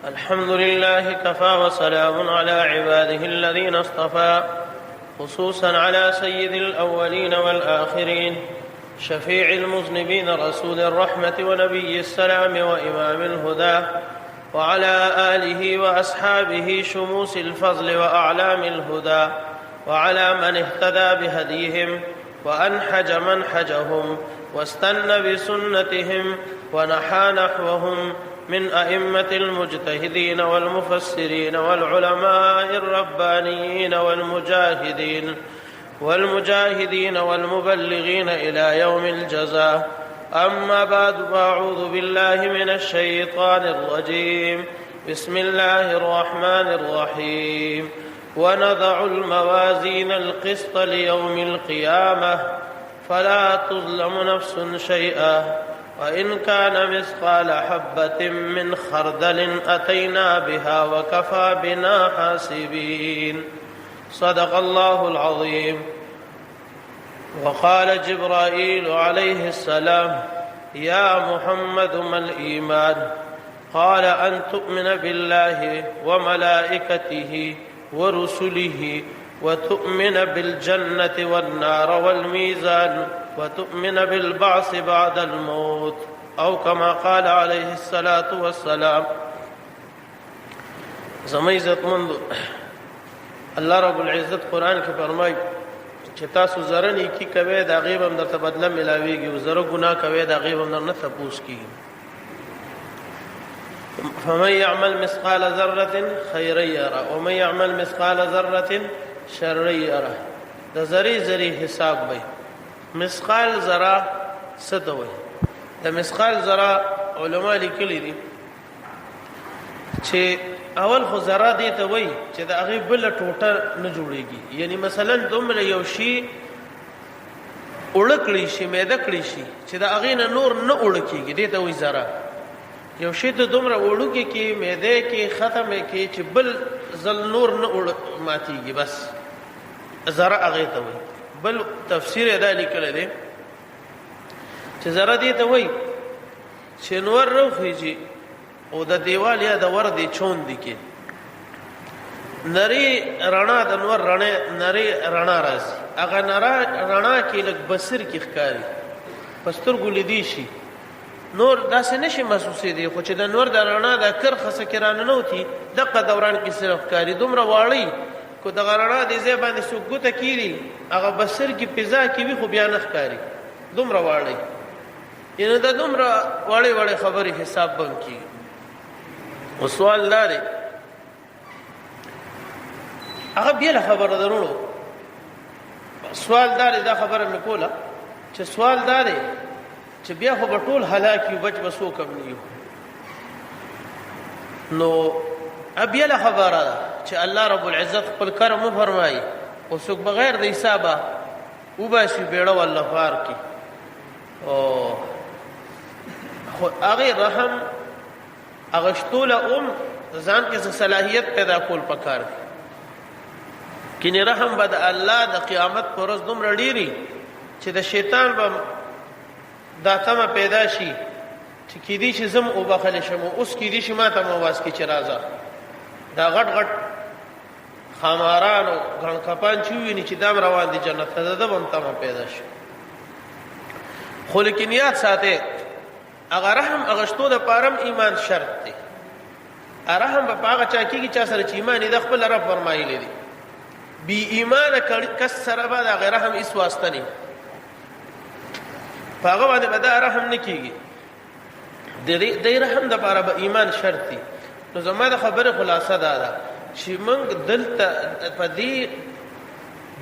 الحمد لله كفى وسلام على عباده الذين اصطفى، خصوصا على سيد الأولين والآخرين، شفيع المذنبين، رسول الرحمة ونبي السلام وإمام الهدى، وعلى آله وأصحابه شموس الفضل وأعلام الهدى، وعلى من اهتدى بهديهم وأنحج منحجهم واستنى بسنتهم ونحى نحوهم من أئمة المجتهدين والمفسرين والعلماء الربانيين والمجاهدين والمبلغين إلى يوم الجزاء. أما بعد، فأعوذ بالله من الشيطان الرجيم. بسم الله الرحمن الرحيم. ونضع الموازين القسط ليوم القيامة فلا تظلم نفس شيئا وإن كان مثقال حبة من خردل أتينا بها وكفى بنا حاسبين. صدق الله العظيم. وقال جبرائيل عليه السلام: يا محمد ما الإيمان؟ قال: أن تؤمن بالله وملائكته ورسله، وتؤمن بالجنة والنار والميزان، وتؤمن بالبعث بعد الموت، أو كما قال عليه الصلاة والسلام. زمین عزتمند، اللہ رب العزت قرآن کې فرمایي چې تاسو زره نیکي کوئ، د هغې به هم درته بدله میلاویږي، او زره ګناه کوئ، د هغې به هم درنه تپوس کېږي. فمن يعمل مثقال ذرة خيرا يره ومن يعمل مثقال ذرة شرا يره. د ذرې ذرې حساب وي. مثقال ذره څه ته وایي؟ د مثقال ذره علما لیکلي دي چې اول خو ذره دې ته وایي چې د هغې بله ټوټه نه جوړېږي. یعنی مثلا دومره یو شي اوړه کړی شي، میده کړی شي چې د هغې نه نور نه اوړه کېږي، دې ته وایي ذره. یو شی ته دومره وړوکی کې میده کې ختمه کې چې بل ځل نور نه ماتیږي، بس ذره هغې ته وایي. بل تفسیر یې دا لیکلی دی چې ذره دې ته وایي چې نور راوخیږي او د دیوال یا د ور د چوندې کې نري رڼا، د نور نري رڼا راځي. هغه رڼا کې لږ بصر کې ښکاري، په سترګو لیدی شي، نور داسې نشي محسوسېدی. خو چې د نور د رڼا د کرخه څه کې راننوتي، دغه دوران کې صرف ښکاري. دومره واړی کو دغه رڼا دې ځای باندې څوک ګوته کېږي، هغه بصر کې فضا کې وي، خو بیا نه ښکاري، دومره واړی. یعنې دا دومره واړې خبرې حساب به هم کېږي. او سوال دا دی، هغه بېله خبره ده وروڼو. سوال دا دی، دا خبره مې کوله چې سوال دا دی چې بیا خو به ټول هلاک یو، بچ به څوک هم نه یو. نو بېله خبره ده چې الله رب العزت خپل کرم وفرمایي او څوک بغیر د حسابه وباسي بیړه والله پار کړي. خو هغې رحم اغشتو له ځان کې صلاحیت پیدا کول پکار دی. کینې رحم به د الله د قیامت په ورځ دومره ډېري چې د شیطان به دا تمه پیدا شي چې کېدی شي زم وبخلی شم، اوس کېدی شي ما ته مواز کې چې راځه. دا غټ خاماران او ګڼ کپان چې وویني چې دام روان دي جنت ته، د ده به هم تمه پیدا شي. خو لیکن یاد ساتئ، هغه رحم اغشتو دپاره هم ایمان شرط دی. رحم به په هغه چا کېږي چا سره چې ایمان یې د خپل رب فرمایلی دی. بی ایمانه کس سره به د هغې رحم هېڅ واسطه نه، په هغه باندې به دا رحم نه کېږي. د رحم دپاره به ایمان شرط دی. نو زما د خبرې خلاصه دا ده چې موږ دلته په دې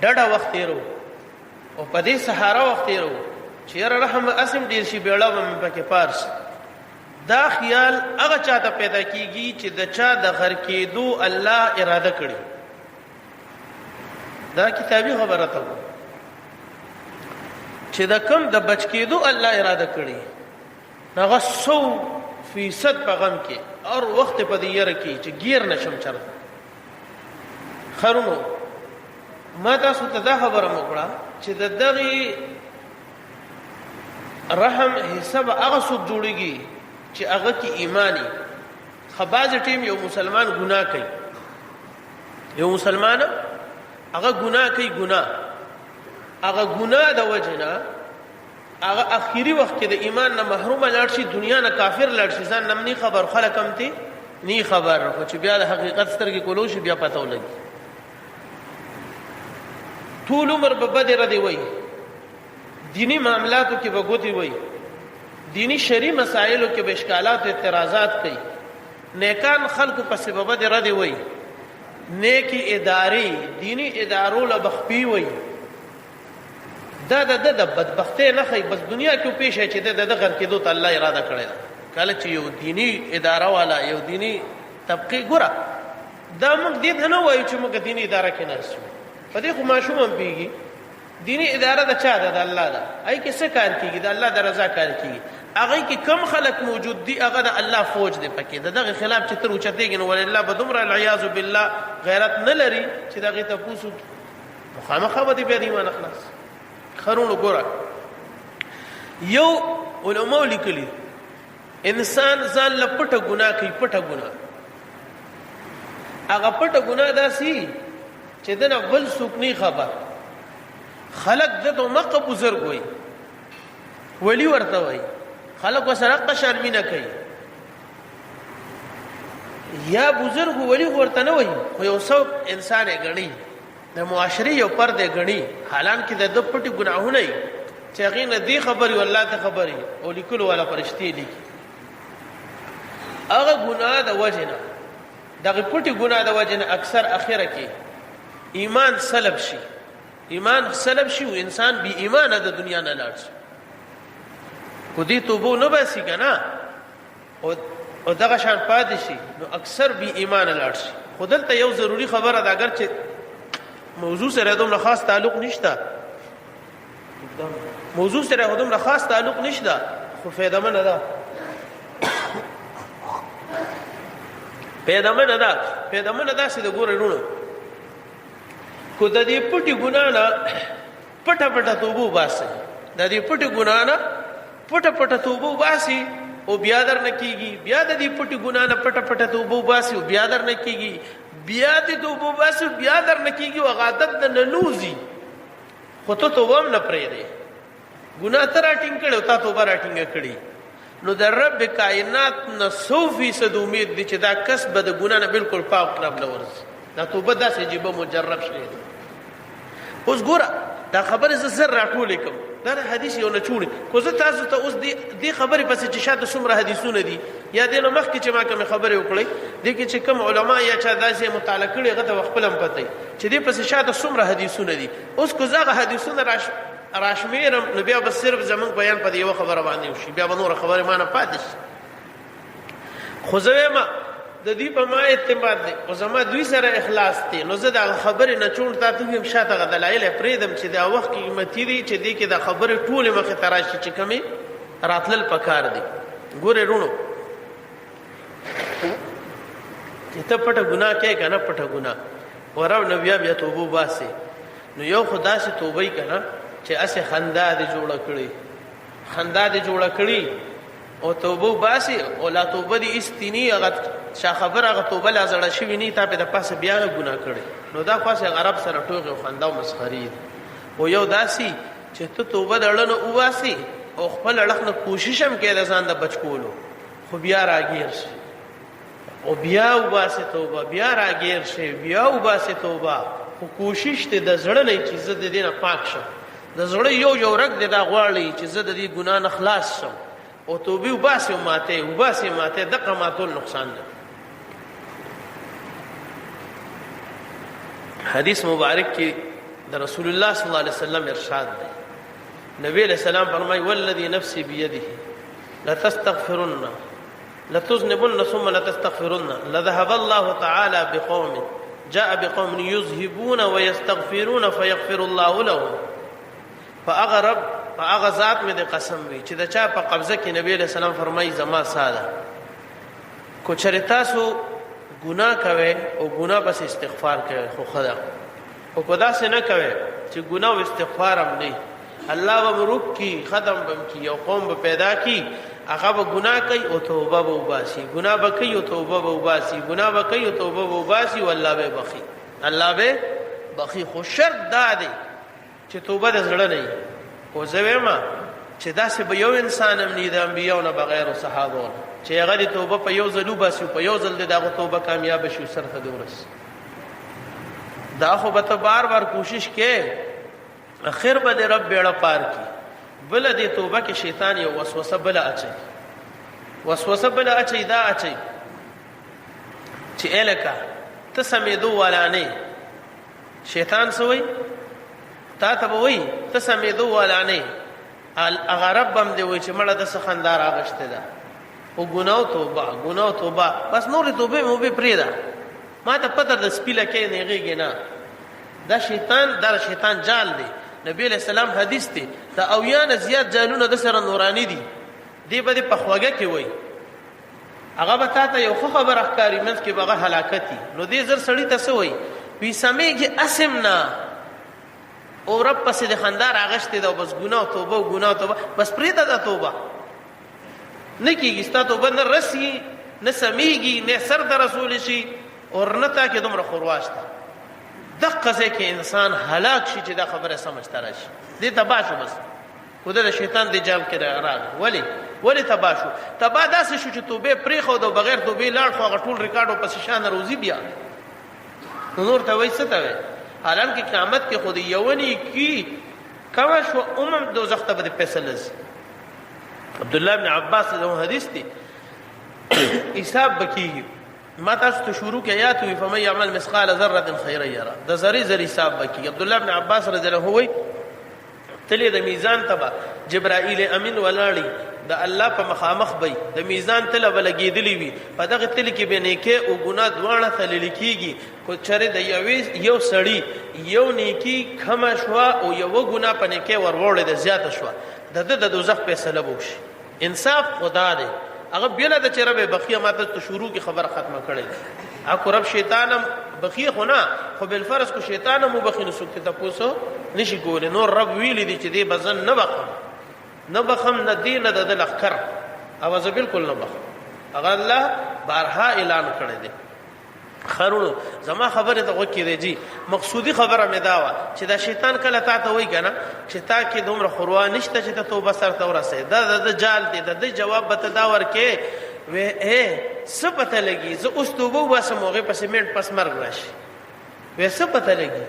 ډډه وخت تېرو او په دې سهاره وخت تېرو چې یاره رحم اسم ډېر شي، بیړه به مې پکې پار شي. دا خیال هغه چا ته پیدا کېږي چې د چا د غر کېدو الله اراده کړي. دا کتابي خبره ته چې د کم د بچ کېدو الله اراده کړي، هغه 100% په غم کې اور وخت په دې یره کې چې ګیر نشم چرته. خرونو ما تاسو ته دا خبره وکړه چې د دغې رحم حساب هغه څوک جوړیږي چې هغه کې ایمانی خباز ټیم یو مسلمان ګناه کوي، یو مسلمان هغه ګناه کوي، هغه ګناه د وجنه هغه اخیری وخت کې د ایمان نه محروم لاړ شي، دنیا نه کافر لاړ شي، ځان نم نه خبر، خلک هم ته نه خبر، خو چې بیا د حقیقت سترګې کولو شي بیا پته ولګي. ټول عمر په بد ردی وای، دینی معاملاتو کې به ګوتی وای، دینی شرعي مسائلو کې به اشکالات او اعتراضات کوي، نیکان خلکو په سبب د ردی وای، نیکی ادارې دینی ادارو له بخپی وای. دا د بدبختۍ نه خي، بس دنیا کې پیښه چې د غر کېدو ته الله اراده کړی ده. کله چې یو دینی اداره والا یو دینی طبقه ګوره، دا موږ دې ته نه وایو چې موږ دینی اداره کې نه شو، په دې خو ماشوم هم پیږي. دینی اداره د چا ده؟ د الله ده. ای کې څه کار کیږي؟ د الله د رضا کار کیږي. هغه کې کم خلق موجود دي، هغه د الله فوج دی پکې، دغه خلاف چې تر اوچتېږي نو ولله بدمر العیاذ بالله غیرت نه لري چې دغه ته پوسو مخامخه به دې ایمان اخلاص خرونو. ګوره یو علماء لیکلي انسان ځان له پټه ګناه کوي، پټه ګناه، هغه پټه ګناه داسي چې دنه بل څوک نه خبر، خلق دته مقه بزرګ وي، ولی ورته وي، خلق وسره قشرمینه کوي، یا بزرګ ولی ورته نه وي، خو یو څوک انسان یې غني د معاشري یو پرده غني، حالانکه د پټي ګناهونه چې هغه نه دی خبري والله ته خبري او لیکلو والا فرشتي لیکي. هغه ګناه د وجنه، دغه پټي ګناه د وجنه اکثر اخره کې ایمان سلب شي، ایمان سلب شي او انسان بی ایمانه د دنیا نه لاړ شي. کو دې توبه نه باسي کنه او دغه شان پاتې شي نو اکثر بی ایمانه لاړ شي. خودلته یو ضروری خبره ده، اگر چې موضوع سره دومره خاص تعلق نشته، موضوع سره دومره خاص تعلق نشته، خو فایده منه ده، فایده منه ده، فایده منه ده چې د ګورې رونو کو د دې پټي ګناه نه پټه پټه توبه باسي، د دې پټي ګناه نه پټه پټه توبه باسي او بیا در نه کیږي، بیا د دې پټي ګناه نه پټه پټه توبه باسي او بیا در نه کیږي، بیا دې توبه باسي بیا در نه کیږي، او عادت د ننوزي، خو ته توبه هم نه پرېږدې، ګناه ته راټینګ کړې او تا توبه راټینګه کړې، نو د رب کائنات نه 100% امید دي چې دا کس به د ګناه نه بالکل پاک کړه بل ورځ، دا توبه داسې جيبه مجرب شي. اوس ګوره دا خبره زه زر راټولې کوم، دا حدیث یو نه چوړي، کو زه تاسو ته اوس دې خبرې پسې چې شاته څومره حدیثونه دي یا دې نه مخکې چې ما کوم خبرې وکړې دې کې چې کوم علما یا چا داسې مطالعه کړي هغه ته خپل هم پته چې دې پسې شاته څومره حدیثونه دي. اوس کو زه حدیثونه راشمیرم نو بیا بس صرف زمونږ بیان په یو خبره باندې وشي، بیا به نور خبره ما نه پاتې شي. خو زه ما د دې په ما اعتماد دي او زما دوی سره اخلاص دي، نو زه د خبرې نه چون تاسو هم شاته غدلایل پریدم چې دا وخت قیمتي دي چې دې کې د خبرې ټول مخه تراشي چې کمی راتلل پکار دي. ګوره رونو چې ته پټه ګناه کوي کنه، پټه ګناه ورو نو بیا توبه باسي، نو یو خدا سے توبه کنه چې اسه خندا دې جوړه کړي، خندا دې جوړه کړي او توبه باسي او لا توبه دې استنی هغه شا خبر هغه توبه لا زړه شوی نه تا په د پاسه بیا ګناه کړي، نو دا خاصه غرب سره ټوغه او خندا او مسخري او یو داسي چې ته توبه دړنه واسي او خپل اړخنه کوشش هم کوي د ځان د بچکولو، خو بیا راګیر شي او بیا واسه توبه، بیا راګیر شي بیا واسه توبه، خو کوشش ته د زړه نه چې زه د دې نه پاک شم، د زړه یو رګ د دا غواړي چې زه د دې ګناه نه خلاص شم او توبه وباسه ماته دغه ماتول نقصان ده. حدیث مبارک کې د رسول الله صلی الله علیه وسلم ارشاد دی، نبی علیہ السلام فرمای والذی نفسی بیده لتستغفرن لتذنبن ثم لتستغفرن لذهب الله تعالى بقوم جاء بقوم يذهبون ويستغفرون فيغفر الله لهم. فاغ ذات مې د قسم وی چې د چا په قبضه کې نبی علیہ السلام فرمای زما ساده کو چرتا سو گناہ کوي او گناہ بس استغفار کوي، خو خدا او خدا سے نه کوي چې گناہ او استغفار هم نه، الله و مروک کی ختم بم کی او قوم به پیدا کی هغه به ګناه کوي او توبه به وباسي، ګناه به کوي او توبه به وباسي، ګناه به کوي او توبه به وباسي، والله به بخي، الله به بخي. خو شرط دا دی چې توبه د زړه نه وي. او زه وایم چې داسې به یو انسان هم نه د انبیاو نه بغیر او صحابو نه چې هغه د توبه په یو ځل وباسي، په یو ځل د هغه توبه کامیاب شي سر ته ورسي. دا خو به ته بار بار کوشش کې اخر به د رب بیړه پار کی. بل د توبه کې شیطان یو وسوسه بل اچي، وسوسه بل اچي، دا اچي چې الکا ته سمېدو والا نه. شیطان سوی تا ته وای ته سمېدو والا نه، هغه رب هم دی وای چې مړه د سخندار اغشته ده او ګناو توبه، ګناو توبه، بس نور توبه مو به پریدا. ما ته پته د سپیله کې نه غيږ نه. دا شیطان جال دی. نبی علیہ السلام حدیث دی دا اویان زیات جالونه د سره نورانی دي. دی به په خوګه کې وای هغه به تا ته یو خبر اخکاری منځ کې بغه هلاکتي. نو دې زر سړی ته سوې وی سمېږي اسمنا او رب پسې د خندار اغشته دا بس ګناه توبه، ګناه توبه، بس پریدا دا توبه نه کیږي. ستا توبه نه رسی، نه سمېږي، نه سر د رسول شي اور نه تا کې دومره خرواشته. دغه ځکه کې انسان هلاک شي چې دا خبره سمجھتا راشي. دې تبا شو بس خدای د شیطان د جال کې راغی. ولی تبا شو؟ تبا داسې شو چې توبه پرې خو د بغیر توبه لاړ خو غټول ریکارډو پس شان روزي بیا نور ته وای څه ته وای. حالانکه قیامت کې خود یونی کی کما شو دوزخ ته به فیصله. عبد الله بن عباس له حدیث دی حساب بکیږي. ما تاسو ته شروع کې آیات وي فمن يعمل مثقال ذره خيرا يرى. د ذری حساب بکی. عبد الله بن عباس رضی الله عنه وای تلی د میزان تبا جبرائیل امین ولاړی د الله په مخامخ بی د میزان تل بلګیدلی وي. په دغه تل کې به نیکه او ګناه دواړه تلل کیږي. کو چره د یو سړی یو نیکی کما شو او یو ګناه په نیکه وروړې د زیاته شو د دوزخ فیصله وشي. انصاف خدا دی. هغه بیل د چره به بخیه ماته ته شروع کی خبر ختمه کړي. اكو رب شیطانم بخیه خو نه خو بل فرض کو شیطانم وبخینو سکته تاسو نشي کولای. نور رب ویل دي چې دې بزن نه بخم نه دین د لخر اواز بالکل نه بخم. هغه الله بارها اعلان کړی دی. خرونو زما خبره ته وکړي دی مقصودی خبره مې دا و چې دا شیطان کله تا ته وای کنه چې تا کې دومره خوروا نشته چې ته توبه سره ته ورسې. دا د جال دی. د جواب به ته دا ورکې وې څه پته لګي زه اوس توبه واسم هغه پس منټ پس مرګ راشي. وې څه پته لګي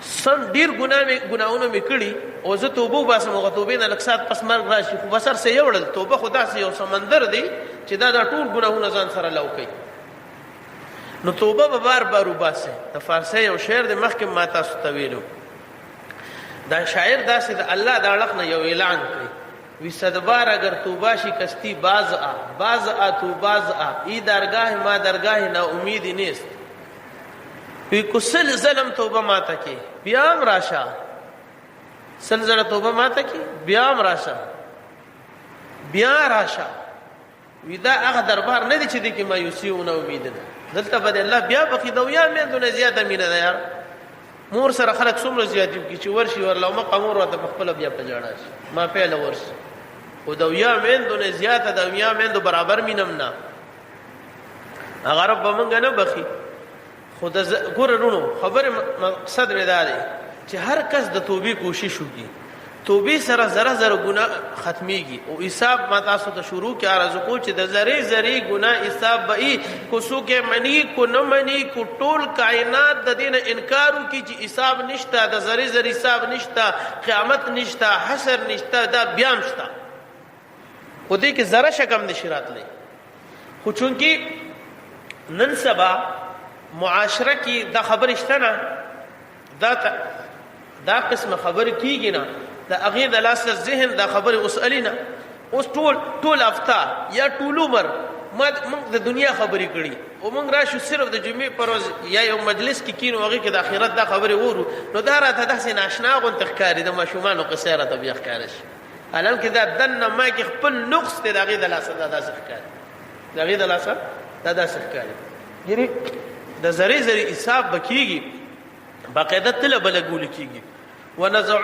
سن ډیر ګناونه مې کړی او زه توبه واسم هغه توبه نه لکسات پس مرګ راشي. خو بسر سه یوړل توبه خدا سه یو سمندر دی چې دا ټول ګناونه ځان سره لوکي. نو توبه به بار بار وباسه. د فارسی یو شعر د مخکې ما تاسو ته ویلو. دا شاعر داسې د الله د اړخ نه یو اعلان کوي وی صدبار اگر توبه شکستی باز آ تو باز آ ای درگاه ما درگاه نا امیدی نیست. وی کسل ظلم توبه ماته کی بیام راشا سلزله توبه ماته کی بیام راشا بیا راشا. وی دا هغه دربار نه دی چې د کی مایوسی او نه امید ده. دلته بده الله بیا بقی دویا مې دونه زیاته مینه ده یار. مور سره خلک څومره زیات کی چې ورشي ورلو مقامور ورته خپل بیا په جاړه شي ما په لورس او دویا مې دونه زیاته دویا مې دو برابر مینم نه. هغه رب مونږ نه بخي. خود ګورونو خبره مقصد مې دا دی چې هر کس د توبې کوشش وکړي. توبې سره زره ګناه ختميږي او حساب ما تاسو ته شروع کې ارزو کو چې د زری ګناه حساب به کو سو کې منی کو نه منی کو ټول کائنات د دین انکار کی چې حساب نشته د زری حساب نشته قیامت نشته حشر نشته دا بیام شته. خو دې کې زره شکم نشرات لې. خو چونکی نن سبا معاشره کې دا خبر شته نه دا قسم خبر کیږي نه دا اغه د لاس ذهن دا خبر اوسالینا اوس ټول افتا یا ټول عمر موږ د دنیا خبرې کړي او موږ راشو صرف د جمعې پروز یا یو مجلس کې کینو هغه کې د آخرت دا خبرې وورو نو دا راته د حسین آشنا غون تخکاری د مشومان او قصيره ته بیا ښکارش. الان کې دا دنه ما کې خپل نقص ته دغه د لاس دا ښکاري دغه د لاس دا ښکاري. یعنی د زری حساب بکیږي باقاعده تل بلګول کیږي. ونزع